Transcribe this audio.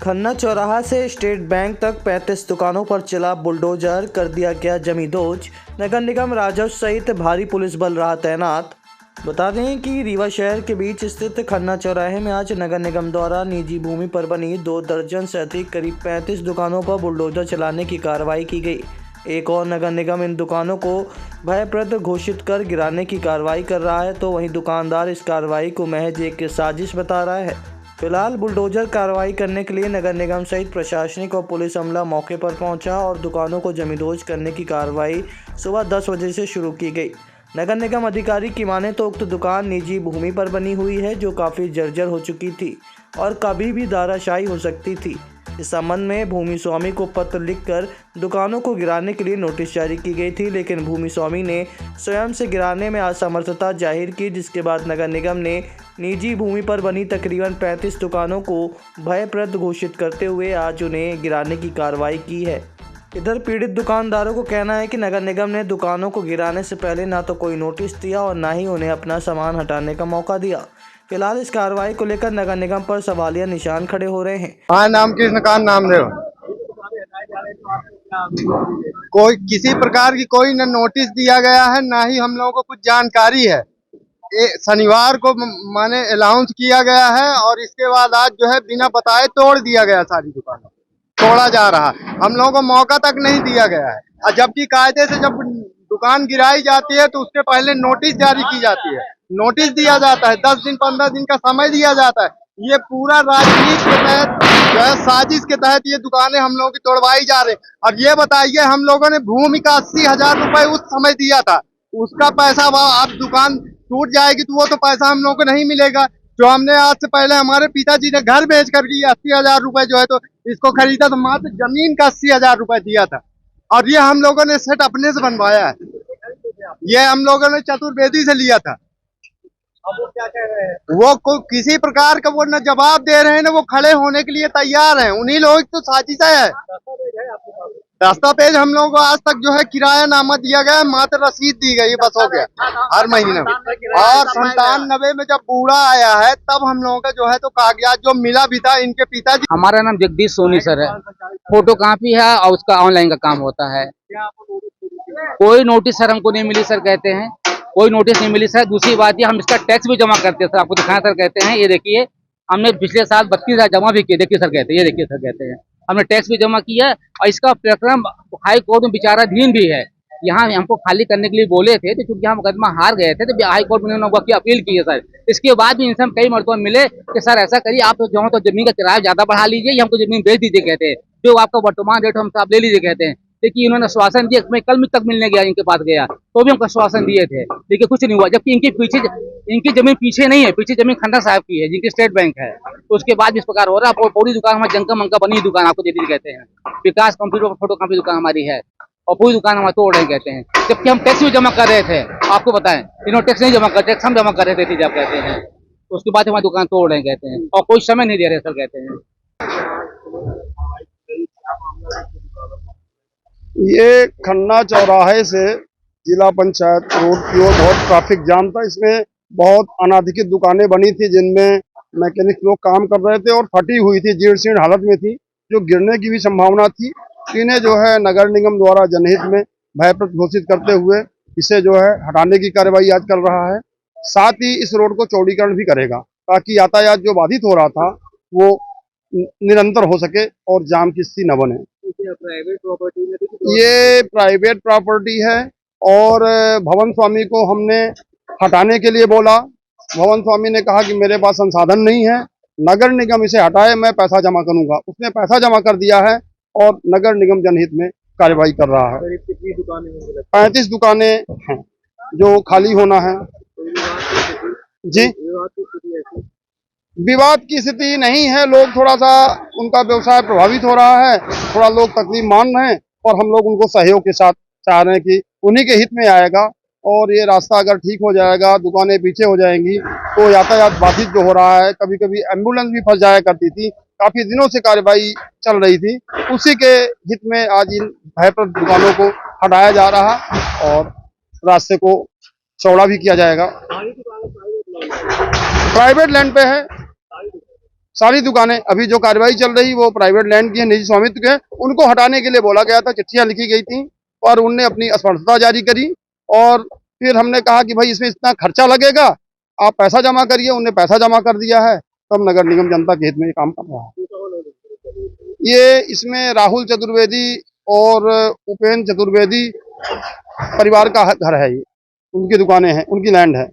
खन्ना चौराहा से state bank तक 35 दुकानों पर चला बुलडोजर, कर दिया गया जमींदोज। नगर निगम राजस्व सहित भारी पुलिस बल रहा तैनात। बता दें कि रीवा शहर के बीच स्थित खन्ना चौराहे में आज नगर निगम द्वारा निजी भूमि पर बनी 2 दर्जन से अधिक करीब 35 दुकानों पर बुलडोजर चलाने की कार्रवाई की गई। एक और नगर निगम इन दुकानों को भयप्रद घोषित कर गिराने की कार्रवाई कर रहा है, तो वहीं दुकानदार इस कार्रवाई को महज एक साजिश बता रहा है। फिलहाल बुलडोजर कार्रवाई करने के लिए नगर निगम सहित प्रशासनिक और पुलिस अमला मौके पर पहुंचा और दुकानों को जमींदोज करने की कार्रवाई सुबह 10 बजे से शुरू की गई। नगर निगम अधिकारी की माने तो उक्त दुकान निजी भूमि पर बनी हुई है, जो काफ़ी जर्जर हो चुकी थी और कभी भी धाराशायी हो सकती थी। इस संबंध में भूमि स्वामी को पत्र लिखकर दुकानों को गिराने के लिए नोटिस जारी की गई थी, लेकिन भूमि स्वामी ने स्वयं से गिराने में असमर्थता जाहिर की, जिसके बाद नगर निगम ने निजी भूमि पर बनी तकरीबन 35 दुकानों को भयप्रद घोषित करते हुए आज उन्हें गिराने की कार्रवाई की है। इधर पीड़ित दुकानदारों को कहना है कि नगर निगम ने दुकानों को गिराने से पहले ना तो कोई नोटिस दिया और ना ही उन्हें अपना सामान हटाने का मौका दिया। फिलहाल इस कार्रवाई को लेकर नगर निगम पर सवालिया निशान खड़े हो रहे हैं। हाँ, नाम कृष्णकांत नामदेव। कोई किसी प्रकार की कोई न नोटिस दिया गया है, ना ही हम लोगों को कुछ जानकारी है। शनिवार को माने अनाउंस किया गया है और इसके बाद आज जो है बिना बताए तोड़ दिया गया, सारी दुकानों तोड़ा जा रहा। हम लोगों को मौका तक नहीं दिया गया है, और जबकि कायदे से जब दुकान गिराई जाती है तो उसके पहले नोटिस जारी की जाती है, नोटिस दिया जाता है, 10 दिन 15 दिन का समय दिया जाता है। ये पूरा राजनीति के तहत जो है, साजिश के तहत ये दुकानें हम लोगों की तोड़वाई जा रही। और ये बताइए, हम लोगों ने भूमि का 80,000 रुपए उस समय दिया था, उसका पैसा अब दुकान टूट जाएगी तो वो तो पैसा हम लोगों को नहीं मिलेगा। जो हमने आज से पहले हमारे पिताजी ने घर बेच करके 80,000 रुपए जो है तो इसको खरीदा, तो मात्र जमीन का 80,000 रुपए दिया था। और ये हम लोगों ने सेट अपने से बनवाया है, ये हम लोगों ने चतुर्वेदी से लिया था। अब वो क्या कह रहे हैं? वो किसी प्रकार का वो न जवाब दे रहे हैं, न वो खड़े होने के लिए तैयार हैं। उन्हीं लोगों की तो साजिश है। दस्तावेज हम लोगों को आज तक जो है किराया नामा दिया गया, मात्र रसीद दी गई, बस हो गया हर महीने में। और 97 में जब बूढ़ा आया है तब हम लोगों का जो है तो कागजात जो मिला भी था इनके पिताजी। हमारा नाम जगदीश सोनी सर है, फोटो कॉपी है और उसका ऑनलाइन का काम होता है। कोई नोटिस सर हमको नहीं मिली, सर कहते हैं कोई नोटिस नहीं मिली सर। दूसरी बात ये हम इसका टैक्स भी जमा करते हैं सर, आपको दिखाएं सर, कहते हैं ये देखिए हमने पिछले साल 32,000 जमा भी किए, देखिए सर कहते हैं, ये देखिए सर कहते हैं हमने टैक्स भी जमा किया और इसका प्रकरण हाई कोर्ट में विचाराधीन भी है। यहाँ हमको खाली करने के लिए बोले थे, तो चूंकि हम मुकदमा हार गए थे तो हाई कोर्ट में उन्होंने अपील की है सर। इसके बाद भी इनसे हम कई मरतबा मिले कि सर ऐसा करिए, आप तो जमीन का किराया ज्यादा बढ़ा लीजिए, हमको जमीन बेच दीजिए, कहते हैं जो आपका वर्तमान रेट हमसे आप ले लीजिए, कहते हैं। देखिए इन्होंने आश्वासन दिया, मैं कल तक मिलने गया इनके पास गया तो भी हमको आश्वासन दिए थे, देखिए कुछ नहीं हुआ। जबकि इनकी जमीन पीछे नहीं है, पीछे जमीन खन्ना साहब की है जिनकी स्टेट बैंक है। तो उसके बाद इस प्रकार हो रहा है। पूरी दुकान हमारी जंका मंका बनी दुकान आपको दे दी, कहते हैं विकास कंप्यूटर फोटो कॉपी दुकान हमारी है और पूरी दुकान हमारे तोड़ रहे, कहते हैं। जबकि हम टैक्स भी जमा कर रहे थे, आपको बताएं इन्होंने टैक्स नहीं जमा कर, टैक्स हम जमा कर रहे थे जब, कहते हैं। तो उसके बाद हमारी दुकान तोड़ रहे, कहते हैं, और कोई समय नहीं दे रहे सर, कहते हैं। ये खन्ना चौराहे से जिला पंचायत रोड की ओर बहुत ट्रैफिक जाम था। इसमें बहुत अनाधिकृत दुकानें बनी थी जिनमें मैकेनिक लोग काम कर रहे थे और फटी हुई थी, जीर्ण शीर्ण हालत में थी, जो गिरने की भी संभावना थी। इन्हें जो है नगर निगम द्वारा जनहित में भयप्रद घोषित करते हुए इसे जो है हटाने की कार्रवाई आज कर रहा है। साथ ही इस रोड को चौड़ीकरण भी करेगा ताकि यातायात जो बाधित हो रहा था वो निरंतर हो सके और जाम की स्थिति न बने। प्राइवेट प्रॉपर्टी में ये प्राइवेट प्रॉपर्टी है और भवन स्वामी को हमने हटाने के लिए बोला। भवन स्वामी ने कहा कि मेरे पास संसाधन नहीं है, नगर निगम इसे हटाए, मैं पैसा जमा करूंगा। उसने पैसा जमा कर दिया है और नगर निगम जनहित में कार्रवाई कर रहा है। 35 दुकानें हैं जो खाली होना है। जी, विवाद की स्थिति नहीं है, लोग थोड़ा सा उनका व्यवसाय प्रभावित हो रहा है, थोड़ा लोग तकलीफ मान रहे हैं और हम लोग उनको सहयोग के साथ चाह रहे हैं कि उन्हीं के हित में आएगा। और ये रास्ता अगर ठीक हो जाएगा, दुकानें पीछे हो जाएंगी तो यातायात बाधित जो हो रहा है, कभी कभी एम्बुलेंस भी फंस जाया करती थी, काफी दिनों से कार्रवाई चल रही थी, उसी के हित में आज इन भयप्रद दुकानों को हटाया जा रहा और रास्ते को चौड़ा भी किया जाएगा। प्राइवेट लैंड पे है। सारी दुकानें अभी जो कार्रवाई चल रही वो प्राइवेट लैंड की है, निजी स्वामित्व के हैं, उनको हटाने के लिए बोला गया था, चिट्ठियां लिखी गई थी और उनने अपनी असमर्थता जारी करी। और फिर हमने कहा कि भाई इसमें इतना खर्चा लगेगा, आप पैसा जमा करिए। उनने पैसा जमा कर दिया है, तब नगर निगम जनता के हित में ये काम कर रहा है। ये इसमें राहुल चतुर्वेदी और उपेंद्र चतुर्वेदी परिवार का घर है, ये उनकी दुकानें हैं, उनकी लैंड है।